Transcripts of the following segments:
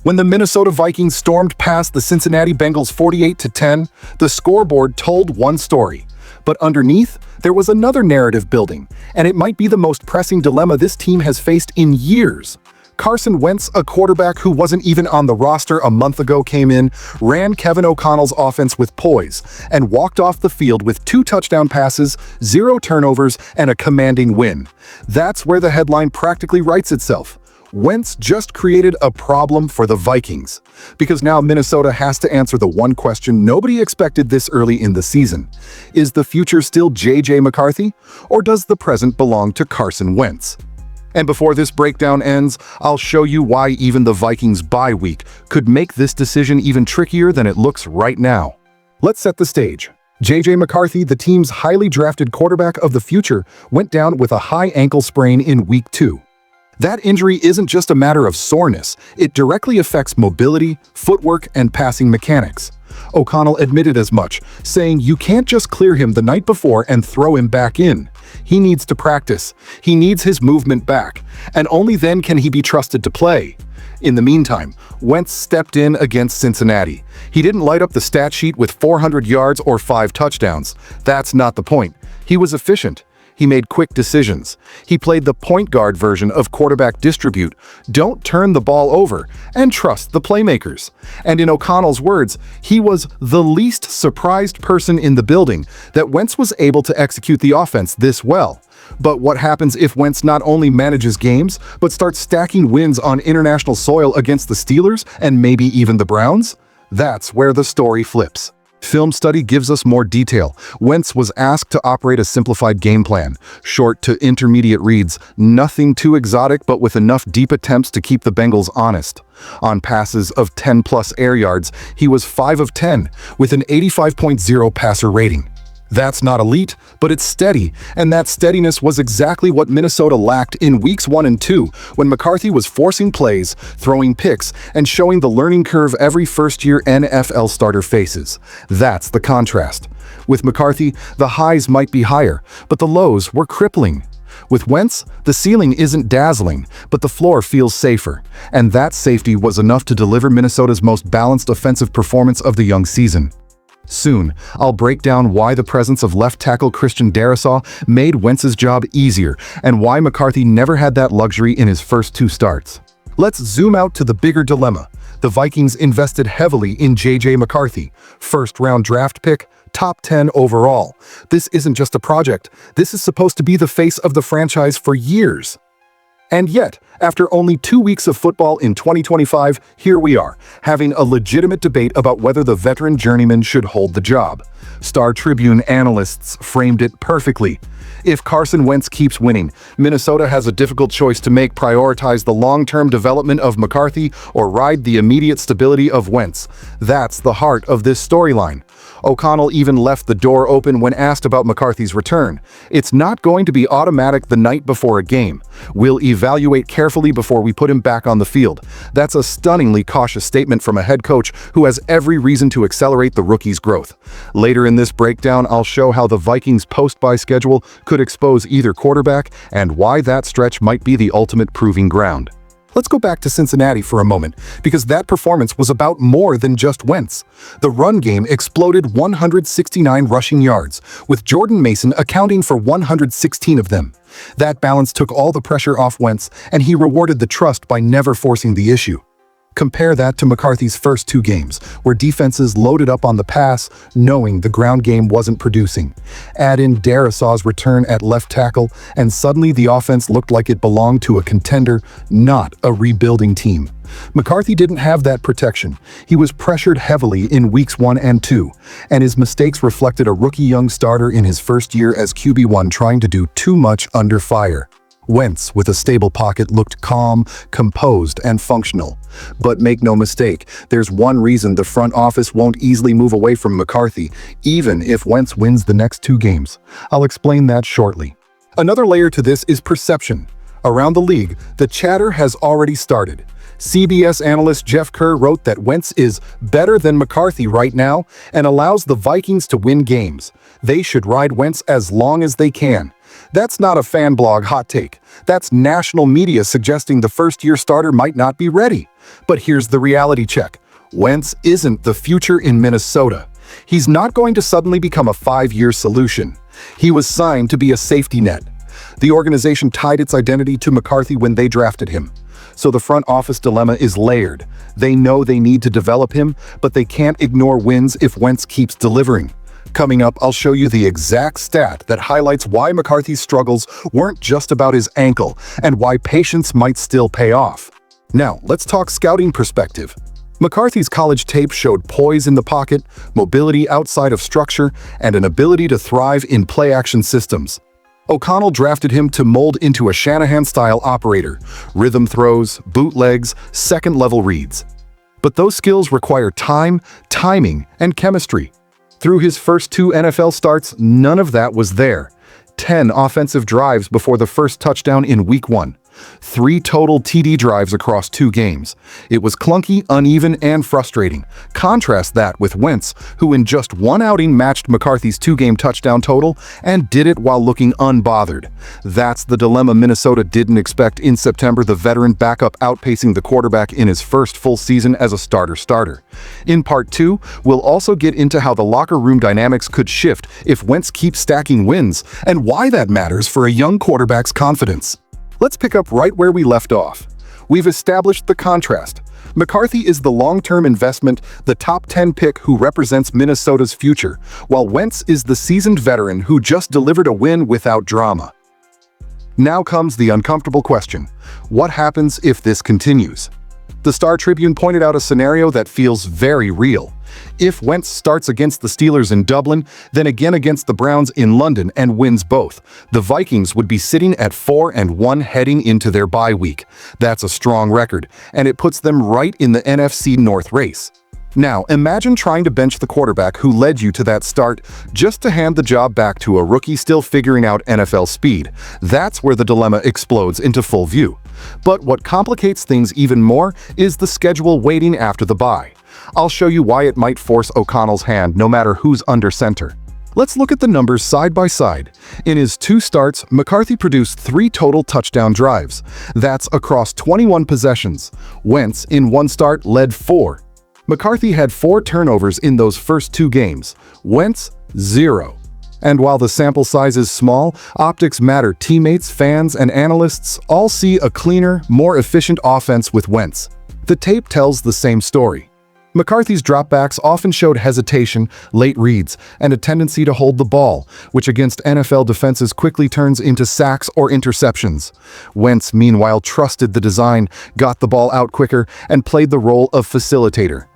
When the Minnesota Vikings stormed past the Cincinnati Bengals 48-10, the scoreboard told one story. But underneath, there was another narrative building, and it might be the most pressing dilemma this team has faced in years. Carson Wentz, a quarterback who wasn't even on the roster a month ago, came in, ran Kevin O'Connell's offense with poise, and walked off the field with 2 touchdown passes, 0 turnovers, and a commanding win. That's where the headline practically writes itself. Wentz just created a problem for the Vikings. Because now Minnesota has to answer the one question nobody expected this early in the season. Is the future still J.J. McCarthy, or does the present belong to Carson Wentz? And before this breakdown ends, I'll show you why even the Vikings' bye week could make this decision even trickier than it looks right now. Let's set the stage. J.J. McCarthy, the team's highly drafted quarterback of the future, went down with a high ankle sprain in Week 2. That injury isn't just a matter of soreness, it directly affects mobility, footwork, and passing mechanics. O'Connell admitted as much, saying you can't just clear him the night before and throw him back in. He needs to practice, he needs his movement back, and only then can he be trusted to play. In the meantime, Wentz stepped in against Cincinnati. He didn't light up the stat sheet with 400 yards or 5 touchdowns. That's not the point. He was efficient. He made quick decisions. He played the point guard version of quarterback distribute, don't turn the ball over, and trust the playmakers. And in O'Connell's words, he was the least surprised person in the building that Wentz was able to execute the offense this well. But what happens if Wentz not only manages games, but starts stacking wins on international soil against the Steelers and maybe even the Browns? That's where the story flips. Film study gives us more detail. Wentz was asked to operate a simplified game plan, short to intermediate reads, nothing too exotic but with enough deep attempts to keep the Bengals honest. On passes of 10-plus air yards, he was 5 of 10, with an 85.0 passer rating. That's not elite, but it's steady, and that steadiness was exactly what Minnesota lacked in weeks 1 and 2, when McCarthy was forcing plays, throwing picks, and showing the learning curve every first-year NFL starter faces. That's the contrast. With McCarthy, the highs might be higher, but the lows were crippling. With Wentz, the ceiling isn't dazzling, but the floor feels safer, and that safety was enough to deliver Minnesota's most balanced offensive performance of the young season. Soon, I'll break down why the presence of left tackle Christian Darrisaw made Wentz's job easier and why McCarthy never had that luxury in his first 2 starts. Let's zoom out to the bigger dilemma. The Vikings invested heavily in J.J. McCarthy, first-round draft pick, top 10 overall. This isn't just a project. This is supposed to be the face of the franchise for years. And yet, after only 2 weeks of football in 2025, here we are, having a legitimate debate about whether the veteran journeyman should hold the job. Star Tribune analysts framed it perfectly. If Carson Wentz keeps winning, Minnesota has a difficult choice to make: prioritize the long-term development of McCarthy or ride the immediate stability of Wentz. That's the heart of this storyline. O'Connell even left the door open when asked about McCarthy's return. It's not going to be automatic the night before a game. We'll evaluate carefully before we put him back on the field. That's a stunningly cautious statement from a head coach who has every reason to accelerate the rookie's growth. Later in this breakdown, I'll show how the Vikings' post-bye schedule could expose either quarterback and why that stretch might be the ultimate proving ground. Let's go back to Cincinnati for a moment, because that performance was about more than just Wentz. The run game exploded 169 rushing yards, with Jordan Mason accounting for 116 of them. That balance took all the pressure off Wentz, and he rewarded the trust by never forcing the issue. Compare that to McCarthy's first 2 games, where defenses loaded up on the pass, knowing the ground game wasn't producing. Add in Darrisaw's return at left tackle, and suddenly the offense looked like it belonged to a contender, not a rebuilding team. McCarthy didn't have that protection. He was pressured heavily in weeks 1 and 2, and his mistakes reflected a rookie young starter in his first year as QB1 trying to do too much under fire. Wentz, with a stable pocket, looked calm, composed, and functional. But make no mistake, there's one reason the front office won't easily move away from McCarthy, even if Wentz wins the next 2 games. I'll explain that shortly. Another layer to this is perception. Around the league, the chatter has already started. CBS analyst Jeff Kerr wrote that Wentz is better than McCarthy right now and allows the Vikings to win games. They should ride Wentz as long as they can. That's not a fan blog hot take. That's national media suggesting the first-year starter might not be ready. But here's the reality check. Wentz isn't the future in Minnesota. He's not going to suddenly become a 5-year solution. He was signed to be a safety net. The organization tied its identity to McCarthy when they drafted him. So the front office dilemma is layered. They know they need to develop him, but they can't ignore wins if Wentz keeps delivering. Coming up, I'll show you the exact stat that highlights why McCarthy's struggles weren't just about his ankle and why patience might still pay off. Now, let's talk scouting perspective. McCarthy's college tape showed poise in the pocket, mobility outside of structure, and an ability to thrive in play-action systems. O'Connell drafted him to mold into a Shanahan-style operator, rhythm throws, bootlegs, second-level reads. But those skills require time, timing, and chemistry. Through his first 2 NFL starts, none of that was there. 10 offensive drives before the first touchdown in Week 1. 3 total TD drives across 2 games. It was clunky, uneven, and frustrating. Contrast that with Wentz, who in just 1 outing matched McCarthy's 2-game touchdown total and did it while looking unbothered. That's the dilemma Minnesota didn't expect in September, the veteran backup outpacing the quarterback in his first full season as a starter. In Part 2, we'll also get into how the locker room dynamics could shift if Wentz keeps stacking wins and why that matters for a young quarterback's confidence. Let's pick up right where we left off. We've established the contrast. McCarthy is the long-term investment, the top 10 pick who represents Minnesota's future, while Wentz is the seasoned veteran who just delivered a win without drama. Now comes the uncomfortable question. What happens if this continues? The Star Tribune pointed out a scenario that feels very real. If Wentz starts against the Steelers in Dublin, then again against the Browns in London and wins both, the Vikings would be sitting at 4-1 heading into their bye week. That's a strong record, and it puts them right in the NFC North race. Now, imagine trying to bench the quarterback who led you to that start just to hand the job back to a rookie still figuring out NFL speed. That's where the dilemma explodes into full view. But what complicates things even more is the schedule waiting after the bye. I'll show you why it might force O'Connell's hand no matter who's under center. Let's look at the numbers side by side. In his 2 starts, McCarthy produced 3 total touchdown drives. That's across 21 possessions. Wentz, in 1 start, led 4. McCarthy had 4 turnovers in those first 2 games. Wentz, 0. And while the sample size is small, optics matter. Teammates, fans, and analysts all see a cleaner, more efficient offense with Wentz. The tape tells the same story. McCarthy's dropbacks often showed hesitation, late reads, and a tendency to hold the ball, which against NFL defenses quickly turns into sacks or interceptions. Wentz, meanwhile, trusted the design, got the ball out quicker, and played the role of facilitator.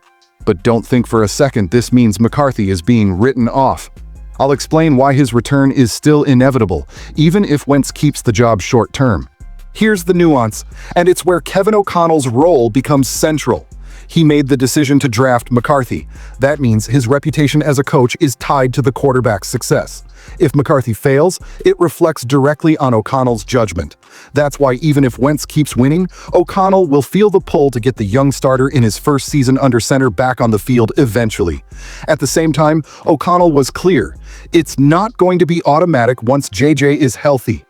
But don't think for a second this means McCarthy is being written off. I'll explain why his return is still inevitable, even if Wentz keeps the job short-term. Here's the nuance, and it's where Kevin O'Connell's role becomes central. He made the decision to draft McCarthy. That means his reputation as a coach is tied to the quarterback's success. If McCarthy fails, it reflects directly on O'Connell's judgment. That's why even if Wentz keeps winning, O'Connell will feel the pull to get the young starter in his first season under center back on the field eventually. At the same time, O'Connell was clear. It's not going to be automatic once JJ is healthy.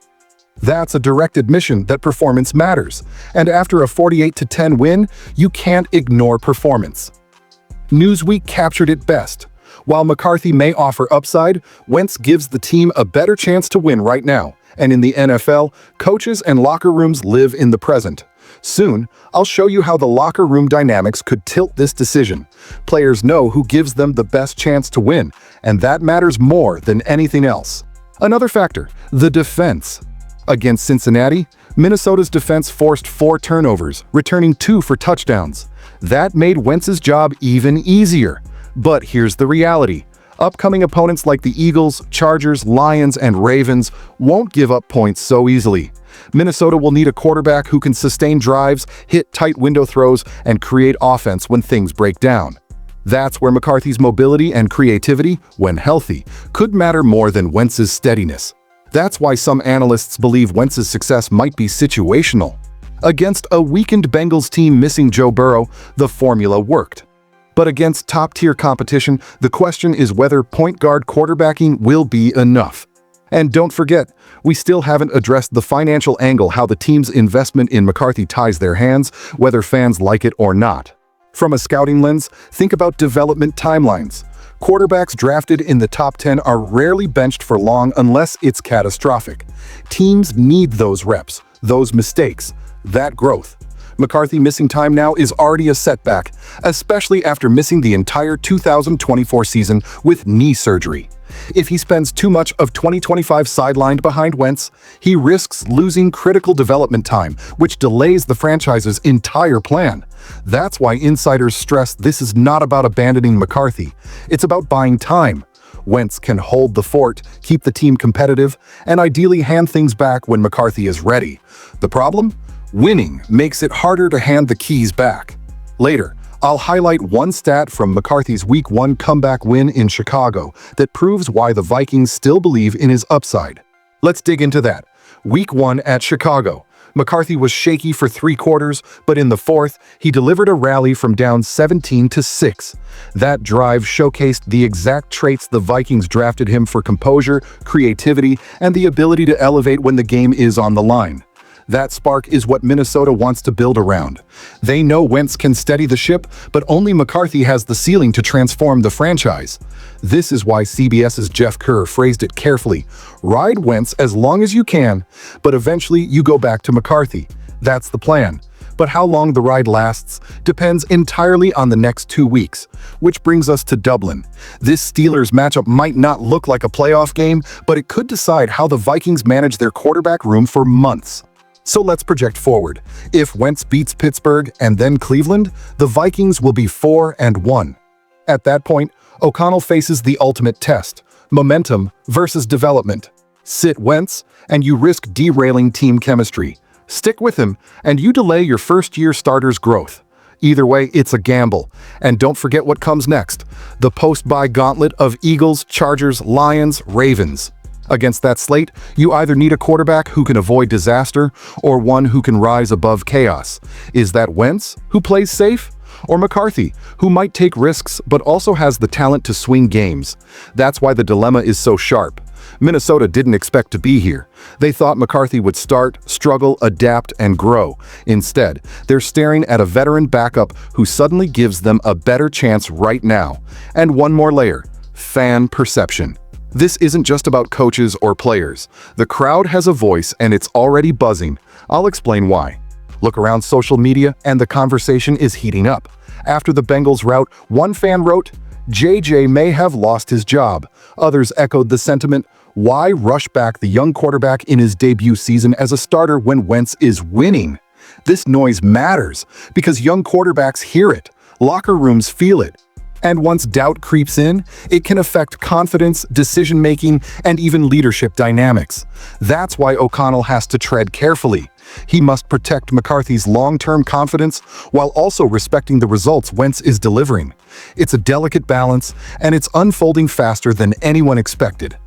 That's a direct admission that performance matters, and after a 48-10 win, you can't ignore performance. Newsweek captured it best. While McCarthy may offer upside, Wentz gives the team a better chance to win right now, and in the NFL, coaches and locker rooms live in the present. Soon, I'll show you how the locker room dynamics could tilt this decision. Players know who gives them the best chance to win, and that matters more than anything else. Another factor, the defense. Against Cincinnati, Minnesota's defense forced 4 turnovers, returning 2 for touchdowns. That made Wentz's job even easier. But here's the reality. Upcoming opponents like the Eagles, Chargers, Lions, and Ravens won't give up points so easily. Minnesota will need a quarterback who can sustain drives, hit tight window throws, and create offense when things break down. That's where McCarthy's mobility and creativity, when healthy, could matter more than Wentz's steadiness. That's why some analysts believe Wentz's success might be situational. Against a weakened Bengals team missing Joe Burrow, the formula worked. But against top-tier competition, the question is whether point guard quarterbacking will be enough. And don't forget, we still haven't addressed the financial angle, how the team's investment in McCarthy ties their hands, whether fans like it or not. From a scouting lens, think about development timelines. Quarterbacks drafted in the top 10 are rarely benched for long unless it's catastrophic. Teams need those reps, those mistakes, that growth. McCarthy missing time now is already a setback, especially after missing the entire 2024 season with knee surgery. If he spends too much of 2025 sidelined behind Wentz, he risks losing critical development time, which delays the franchise's entire plan. That's why insiders stress this is not about abandoning McCarthy. It's about buying time. Wentz can hold the fort, keep the team competitive, and ideally hand things back when McCarthy is ready. The problem? Winning makes it harder to hand the keys back. Later, I'll highlight one stat from McCarthy's Week 1 comeback win in Chicago that proves why the Vikings still believe in his upside. Let's dig into that. Week 1 at Chicago. McCarthy was shaky for 3 quarters, but in the 4th, he delivered a rally from down 17-6. That drive showcased the exact traits the Vikings drafted him for: composure, creativity, and the ability to elevate when the game is on the line. That spark is what Minnesota wants to build around. They know Wentz can steady the ship, but only McCarthy has the ceiling to transform the franchise. This is why CBS's Jeff Kerr phrased it carefully: ride Wentz as long as you can, but eventually you go back to McCarthy. That's the plan. But how long the ride lasts depends entirely on the next 2 weeks, which brings us to Dublin. This Steelers matchup might not look like a playoff game, but it could decide how the Vikings manage their quarterback room for months. So let's project forward. If Wentz beats Pittsburgh and then Cleveland, the Vikings will be 4-1. At that point, O'Connell faces the ultimate test: momentum versus development. Sit Wentz, and you risk derailing team chemistry. Stick with him, and you delay your first-year starter's growth. Either way, it's a gamble. And don't forget what comes next: the post-bye gauntlet of Eagles, Chargers, Lions, Ravens. Against that slate, you either need a quarterback who can avoid disaster or one who can rise above chaos. Is that Wentz, who plays safe? Or McCarthy, who might take risks but also has the talent to swing games? That's why the dilemma is so sharp. Minnesota didn't expect to be here. They thought McCarthy would start, struggle, adapt, and grow. Instead, they're staring at a veteran backup who suddenly gives them a better chance right now. And one more layer: fan perception. This isn't just about coaches or players. The crowd has a voice, and it's already buzzing. I'll explain why. Look around social media, and the conversation is heating up. After the Bengals rout, one fan wrote, "JJ may have lost his job." Others echoed the sentiment, "Why rush back the young quarterback in his debut season as a starter when Wentz is winning?" This noise matters because young quarterbacks hear it. Locker rooms feel it. And once doubt creeps in, it can affect confidence, decision-making, and even leadership dynamics. That's why O'Connell has to tread carefully. He must protect McCarthy's long-term confidence while also respecting the results Wentz is delivering. It's a delicate balance, and it's unfolding faster than anyone expected.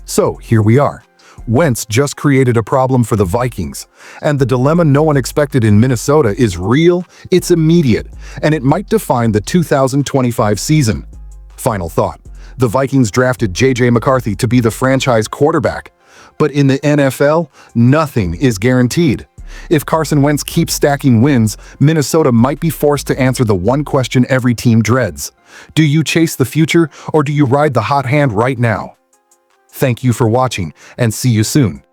So here we are. Wentz just created a problem for the Vikings, and the dilemma no one expected in Minnesota is real, it's immediate, and it might define the 2025 season. Final thought: the Vikings drafted JJ McCarthy to be the franchise quarterback, but in the NFL, nothing is guaranteed. If Carson Wentz keeps stacking wins, Minnesota might be forced to answer the one question every team dreads: do you chase the future, or do you ride the hot hand right now? Thank you for watching, and see you soon.